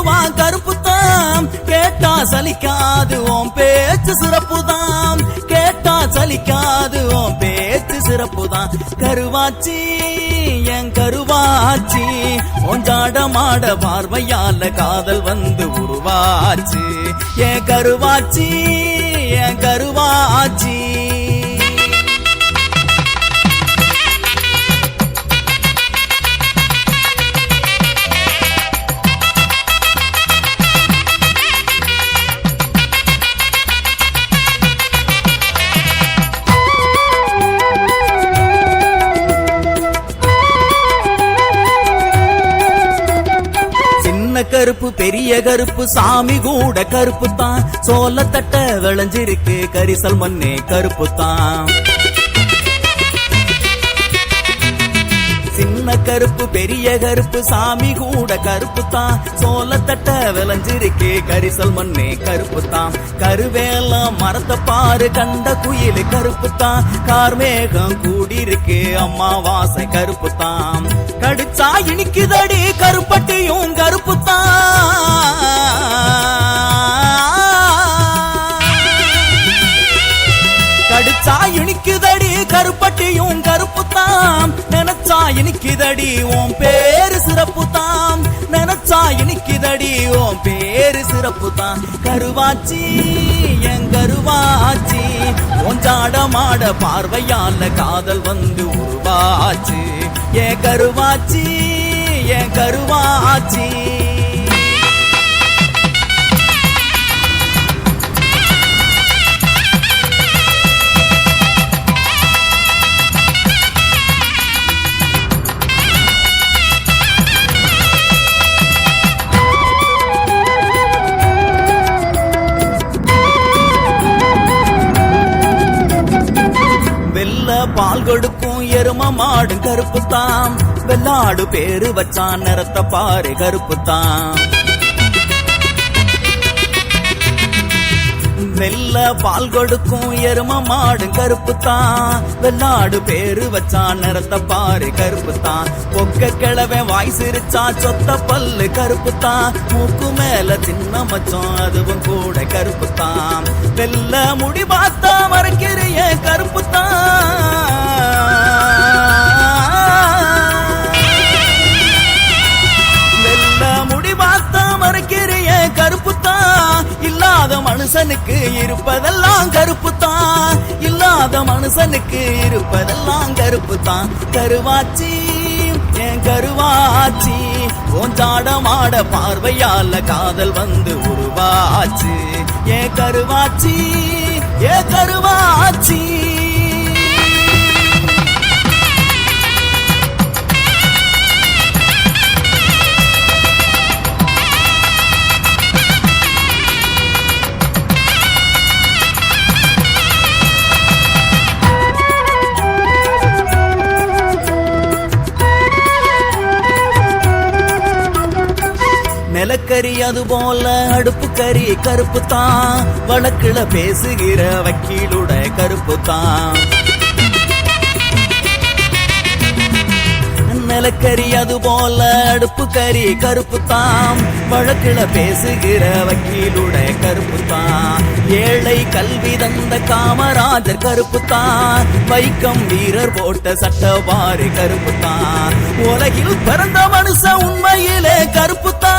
சொல்லுவா கருப்புத்தான், கேட்டா சலிக்காது உன் பேச்சு சிறப்புதான், கேட்டா சலிக்காது உன் பேச்சு சிறப்புதான். கருவாச்சி என் கருவாச்சி, ஒஞ்சாடமாட பார்வையால காதல் வந்து உருவாச்சு. என் கருவாச்சி என் கருவாச்சி. கருப்பு பெரிய கருப்பு சாமி கூட கருப்பு தான், சோல தட்ட விளைஞ்சிருக்கு கரிசல் மண்ணே கருப்பு தான். சின்ன கருப்பு பெரிய கருப்பு சாமி கூட கருப்பு தான், சோல தட்ட விளைஞ்சிருக்கு கரிசல் மண்ணே கருப்பு தான். கருவேல மரத்தை பாரு கண்ட குயில் கருப்பு தான், கார்மேகம் கூடியிருக்கு அம்மாவாசை கருப்பு தான். கடிச்சா இனிக்குதடி கருப்பட்டியும் கருப்பு தான், கடிச்சா இனிக்குதடி கருப்பட்டியும் கருப்பு தான். நினைச்சா இனிக்குதடி உன் பேரு சிறப்பு தான், நினைச்சா இனிக்குதடி உன் பேரு சிறப்பு தான். கருவாச்சி என் கருவாச்சி, ஒஞ்சாடமாட பார்வையால காதல் வந்து உருவாச்சு. என் கருவாச்சி என் கருவாச்சி. பால் கொடுக்கும் எரும மாடு கருப்பு தான், வெள்ளாடு பேரு வச்சான் நிறத்த பாரு கருப்பு தான். வெள்ள பால் கொடுக்கும் எரும மாடு கருப்பு தான், வெள்ளாடு பேரு வச்சான் நிறத்த பாரு கருப்பு தான். பொக்க கிழவன் வாய் சிரிச்சா சொத்த பல்லு கருப்பு தான், மூக்கு மேல சின்ன மச்சம் அதுவும் கூட கருப்பு தான். வெள்ள முடி பார்த்தா மறைக்கிறிய கருப்பு தான், வெள்ள முடி பார்த்தா மறைக்கிறிய கருப்பு தான். இல்லாத மனுஷனுக்கு இருப்பதெல்லாம் கருப்பு தான், இல்லாத மனுஷனுக்கு இருப்பதெல்லாம் கருப்பு தான். கருவாச்சி என் கருவாச்சி, ஒஞ்சாடமாட பார்வையால காதல் வந்து உருவாச்சு. என் கருவாச்சி என் கருவாச்சி. நிலக்கரி அது போல அடுப்பு கறி கருப்பு தான், வழக்குல பேசுகிற வக்கீலுட கருப்பு தான். நிலக்கரி அது போல அடுப்பு கறி கருப்பு தான், வழக்குல பேசுகிற வக்கீலுட கருப்பு தான். ஏழை கல்வி தந்த காமராஜர் கருப்பு தான், வைக்கம் வீரர் போட்ட சட்டவாரி கருப்பு தான். உலகில் பிறந்த மனுஷ உண்மையிலே கருப்பு தான்,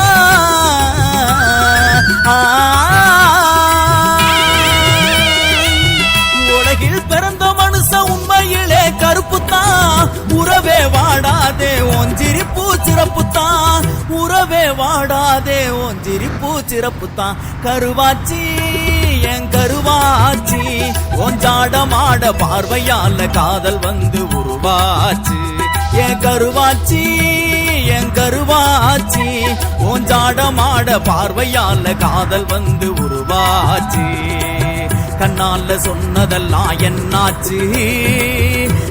உலகில் பிறந்த மனுஷ உண்மையிலே கருப்பு தான். உறவே வாடாதே ஒஞ்சிரிப்பு சிறப்பு தான், உறவே வாடாதே ஒஞ்சிரிப்பு சிறப்பு தான். கருவாச்சி என் கருவாச்சி, ஒஞ்சாடமாட பார்வையால காதல் வந்து உருவாச்சு. என் கருவாச்சி என் கருவாச்சி, ஒஞ்சாடமாட பார்வையால காதல் வந்து உருவாச்சு. கண்ணால சொன்னதெல்லாம் என்னாச்சு,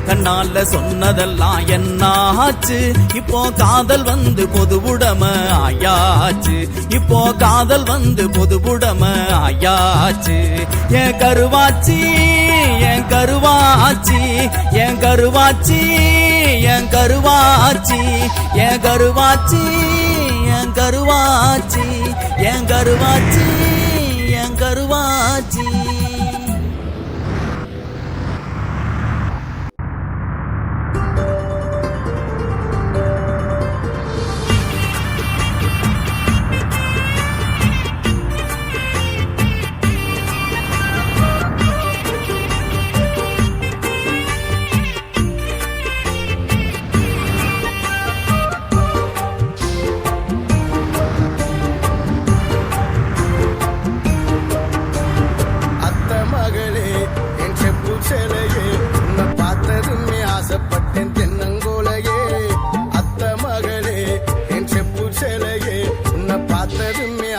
கண்ணால சொன்னதெல்லாம் என்னாச்சு. இப்போ காதல் வந்து பொதுவுடமை ஆயாச்சு, இப்போ காதல் வந்து பொதுவுடமை ஆயாச்சு. என் கருவாச்சி என் கருவாச்சி, என் கருவாச்சி என் கருவாச்சி, என் கருவாச்சி என் கருவாச்சி. கருவாச்சி என் கருவாச்சி.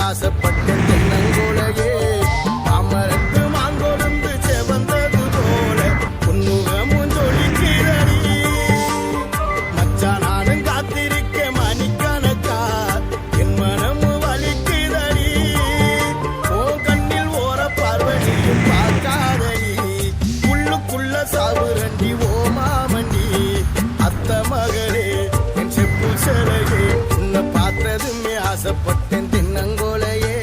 ஆசைப்பட்டேன் தென்னங்கோலையே மாமரத்து மாங்கொழுந்து செவந்தது போல உன்முகமும் ஜொலிக்கிறடி. மச்சான் நானும் காத்திருக்க மணிக்கணக்கா என் மனமும் வலிக்குதடி. ஓ கண்ணில் ஓர பார்வதியும் பார்க்காதடி உள்ளுக்குள்ள சாவுரண்டி ஓ மாமண்டி. அத்த மகளே என் செப்பு சிலையே உன்னை பார்த்ததுமே ஆசைப்பட்டேன் தென்னங்கோலையே.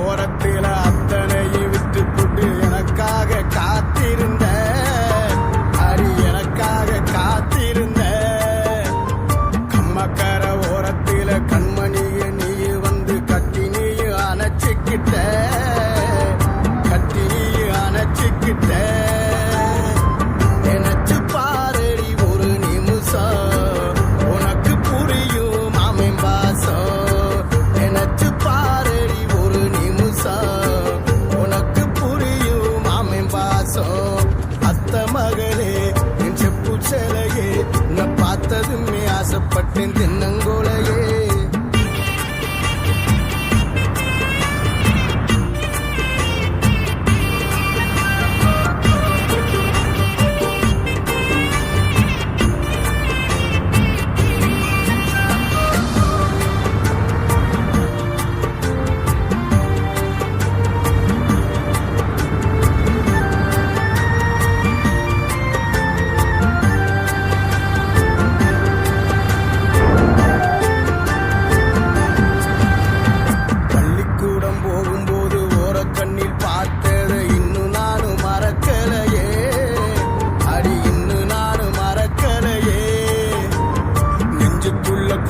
ஓரத்தில அத்தனையும் விட்டு போட்டு எனக்காக காத்திருந்த அடி எனக்காக காத்திருந்த. கம்மக்கர ஓரத்தில கண்மணிய நீ வந்து கட்டி நீயும் அணைச்சிக்கிட்ட கட்டி நீயும் அணைச்சிக்கிட்ட. நினைச்சு பாரடி ஒரு நிமிஷம் உனக்கு புரியும் மாமன் பாசம். நினைச்சு பாரடி ஒரு நிமிஷம் உனக்கு புரியும் மாமன் பாசம். அத்த மகளே என் செப்பு சிலையே உன்னை பார்த்ததுமே ஆசைப்பட்டேன் தென்னங்கோலையே.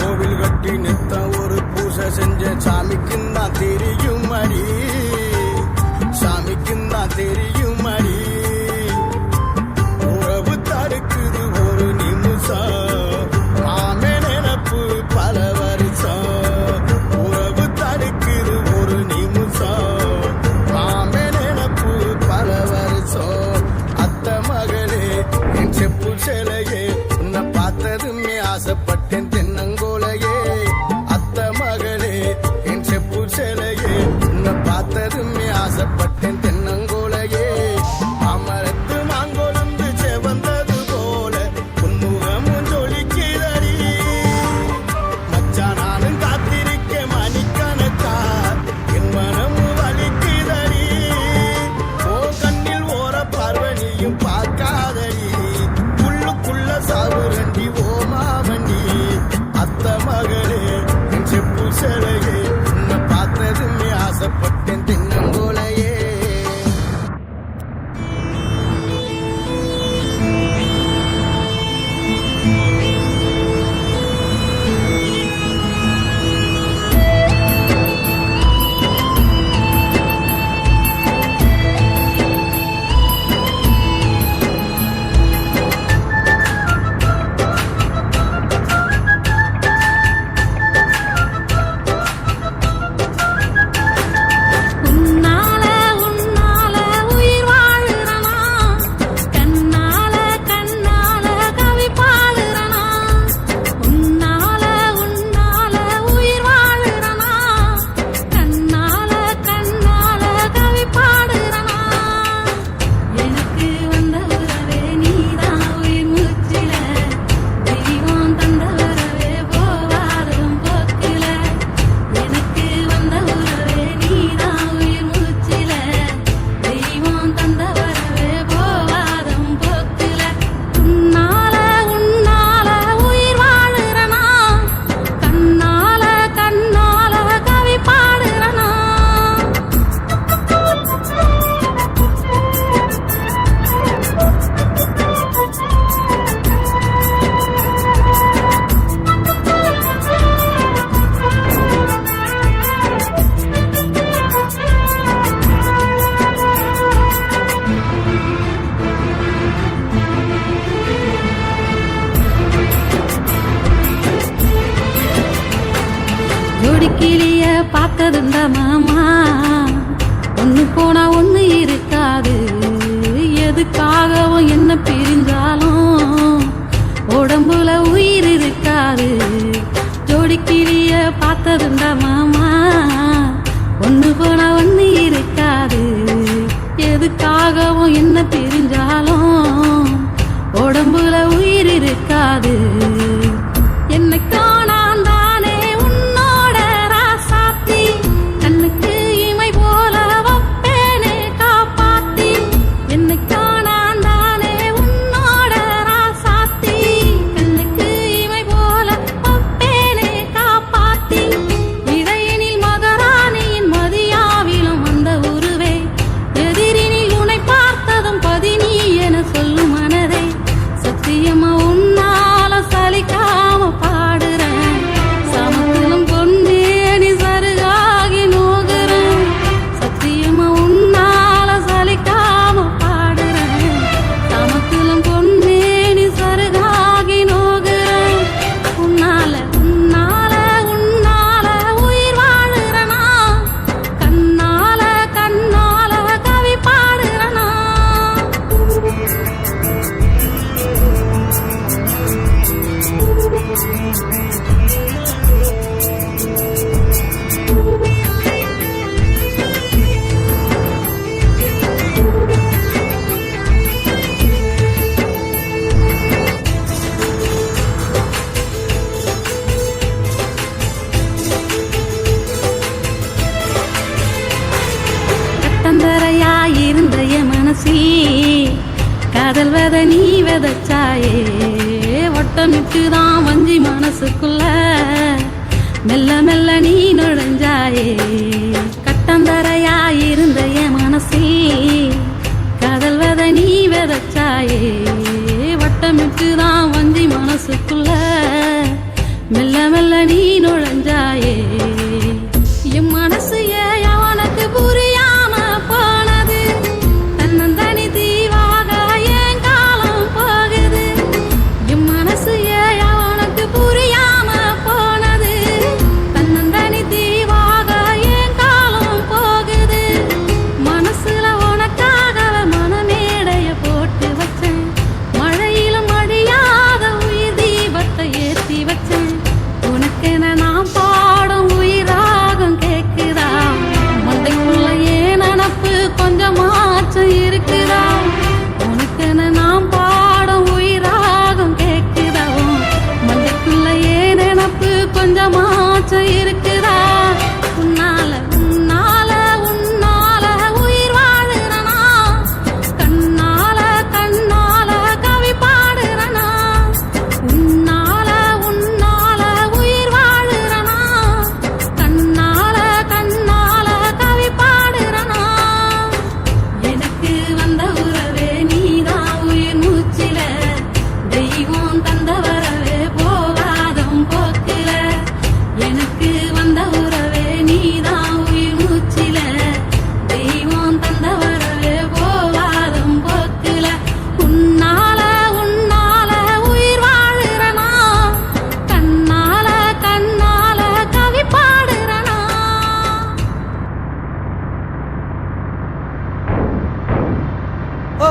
கோவில் கட்டி நித்த ஒரு பூசை செஞ்ச சாமிக்கும் தான் தெரியும் அடி சாமிக்கும் தான் தெரியும் அடி. உறவு தடுக்குது ஒரு நிமிஷம் மாமே நினப்பு பல வருஷம். உறவு தடுக்குது ஒரு நிமிஷம் மாமே நினப்பு பல வருஷம். அத்த மகளே என் செப்பு சிலையே உன்னை பார்த்ததுமே ஆசைப்பட்டேன் தென்னங்கோலையே. அத்த மகளே என் செப்பு சிலையே உன்னை பார்த்ததுமே ஆசைப்பட்டேன் தென்னங்கோலையே. காகம் என்ன பிரிஞ்சாலும் உடம்புல உயிர் இருக்காது. ஜோடிக்கிளிய பார்த்ததுண்டா மாமா, ஒண்ணு போனா ஒண்ணு இருக்காது. எதுக்காகவும் என்ன பிரிஞ்சாலும் உடம்புல உயிர் இருக்காது. என்னைக்கோ நான் தானே உன்னோட ராசாத்தி, கண்ணுக்கு இமை போல வப்பேனே காப்பாத்தி. என்னைக்கோ நான் தானே உன்னோட ராசாத்தி, கண்ணுக்கு இமை போல வப்பேனே காப்பாத்தி. இடையினில் மகாராணியின் மதியாவிலும் அந்த உருவே, எதிரினில் உன்னை பார்த்ததும் பதினி என சொல்லும் மனதே. சத்தியமா உன்னால சலிக்காம பாடுறேன், சமத்திலும் பொன்னேனி சருகாகி நோகுறேன். சத்தியமா உன்னால சலிக்காம பாடுறேன், சமத்திலும் பொன்னேனி சருகாகி நோகுறேன். உன்னால உன்னால உன்னால உயிர் வாழுறனா, கண்ணால கண்ணால கவி பாடுறனா. கட்டந்தரையாயிருந்த என் மனசில் காதல் வித நீ விதைச்சாயே. ஒட்டமிட்டுதான் வஞ்சி மனசுக்குள்ள மெல்ல மெல்ல நீ நுழைஞ்சாயே. கட்டந்தரையாயிருந்த என் மனசில் காதல் வித நீ விதைச்சாயே. வட்டமிட்டுதான் வஞ்சி மனசுக்குள்ள மெல்ல மெல்ல நீ நுழைஞ்சாயே. என் மனசு ஏன் அவனுக்கு புரியாம போனது, தன்னந்தனி தீவாக என் காலம் போகுது. என் மனசு ஏன் அவனுக்கு புரியாம போனது, தன்னந்தனி தீவாக என் காலம் போகுது. மனசுல உனக்காக மனமேடைய போட்டு வச்சேன், மழையிலும் அழியாத உயிர் தீபத்தை ஏற்றி வச்சேன். உனக்கென நான் பாடும் உயிராகம் கேட்குதா, மண்டைக்குள்ள ஏன் நினப்பு கொஞ்சமாச்சும் இருக்குதா. உனக்கென நான் பாடும் உயிராகம் கேட்குதா, மண்டைக்குள்ள ஏன் நினப்பு கொஞ்சமாச்சும் இருக்குதா. உன்னால உன்னால உன்னால உயிர் வாழுறனா, கண்ணால கண்ணால கவி பாடுறனா. உன்னால உன்னால உயிர் வாழுறனா, கண்ணால கண்ணால கவி பாடுறனா. எனக்கு வந்த உறவே நீதான் உயிர் மூச்சில, தெய்வம் தந்த வரவே போகாதும் போக்கில. எனக்கு வந்த உறவே நீதான் உயிர் மூச்சில, தெய்வம் தந்த வரவே போகாதும் போக்கில. உன்னால உன்னால உயிர் வாழுறனா, கண்ணால கண்ணால கவி பாடுறனா. ஓ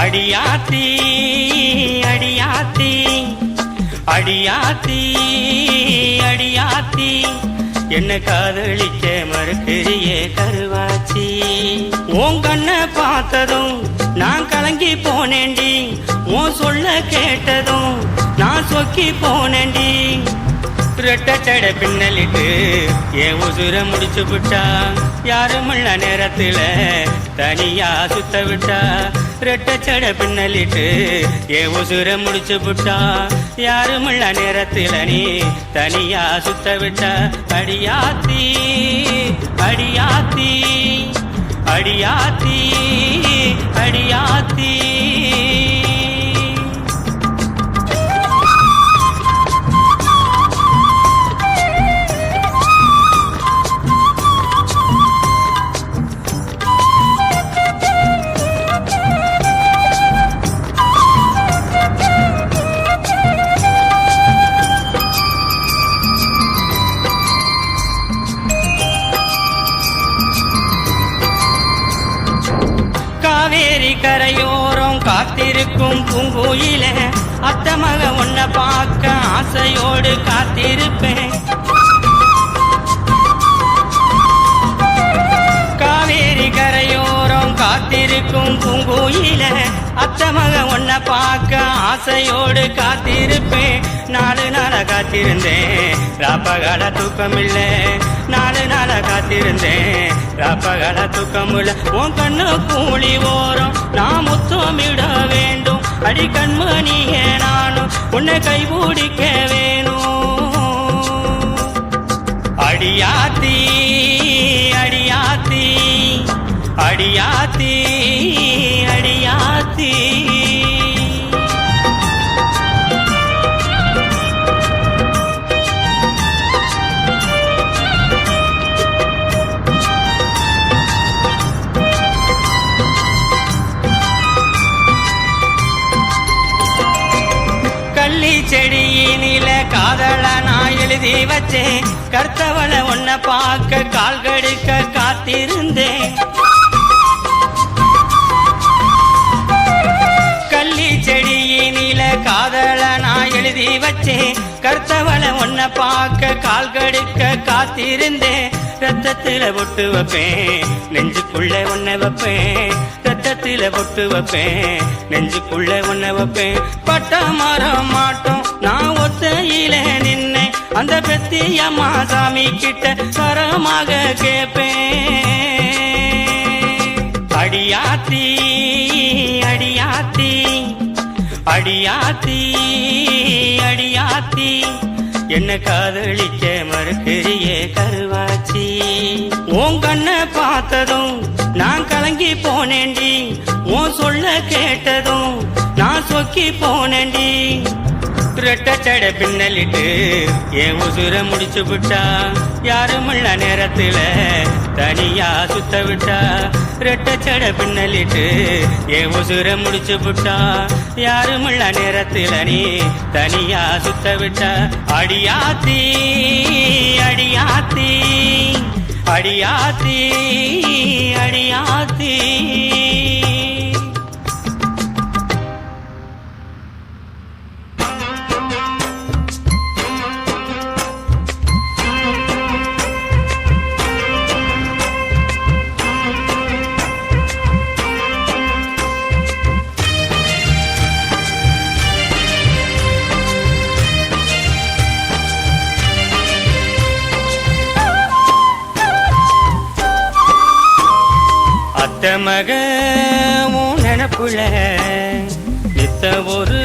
அடியாத்தி அடியாத்தி அடியாத்தி அடியாத்தி, என்ன காதலிக்க மறுக்கிறியே கருவாச்சி. உன் கண்ணை பார்த்ததும் நான் கலங்கி போனேண்டி, உன் சொல்ல கேட்டதும் நான் சொக்கி போனேண்டி. ரெட்டச்சட பின்னலிட்டு என் உசுர முடிச்சு விட்டா, யாருமுள்ள நேரத்துல தனியா சுத்த விட்டா. ரெட்டச்சட பின்னலிட்டு என் உசுர முடிச்சு விட்டா, யாருமுள்ள நேரத்துல நீ தனியா சுத்த விட்டா. அடியாத்தி அடியாத்தி அடியாத்தி அடியாத்தி. காவேரி கரையோரம் காத்திருக்கும் பூங்குயில அத்த மக உன்னை பார்க்க ஆசையோடு காத்திருப்பேன். காவேரி கரையோரம் காத்திருக்கும் பூங்குயில அத்த மக உன்னை பார்க்க ஆசையோடு காத்திருப்பேன். 4 நாளா காத்திருந்தேன் ராப்பகல தூக்கமில்ல. 4 நாளா காத்திருந்தேன் ராப்பகல தூக்கமில்ல. உன் கண்ணு கூலி ஓரம் நான் முத்தமிட வேண்டும். அடி கண்மணியே நானும் உன்னை கைபிடிக்க வேணும். அடியாத்தி அடியாத்தி அடியாத்தி அடியாத்தி. கள்ளி செடியினில காதல நான் எழுதி வச்சேன். கர்த்தவள உன்னை பார்க்க கால் கடுக்க காத்திருந்தேன். கள்ளி செடியினில காதல நான் எழுதி வச்சேன். கர்த்தவள உன்னை பார்க்க கால் கடுக்க காத்திருந்தேன். ரத்தத்தில பொட்டு வைப்பேன் நெஞ்சுக்குள்ள உன்னை வைப்பேன். ரத்தத்தில பொட்டு வைப்பேன் நெஞ்சுக்குள்ள உன்னை வைப்பேன். பட்ட மரம் மாட்டோம் நான் ஒத்தையில நின்னேன். அந்த பெத்தியம்மா சாமி கிட்ட வரமாக கேட்பேன். அடியாத்தி அடியாத்தி அடியாத்தி அடியாத்தி. என்ன காதலிக்க மறுக்கிறியே கருவாச்சி. உன் கண்ணை பார்த்ததும் நான் கலங்கி போனேண்டி. உன் சொல்ல கேட்டதும் நான் சொக்கி போனேண்டி. ரெட்டச்சட பின்னலிட்டு என் உசுர முடிச்சு விட்டா. யாருமுள்ள நேரத்துல தனியா சுத்த விட்டா. ரெட்டச்சட பின்னலிட்டு என் உசுர முடிச்சு விட்டா. யாருமுள்ள நேரத்துல நீ தனியா சுத்த விட்டா. அடியாத்தி அடியாத்தி அடியாத்தி அடியாத்தி. அத்த மக உன் நினப்புல நித்த ஒரு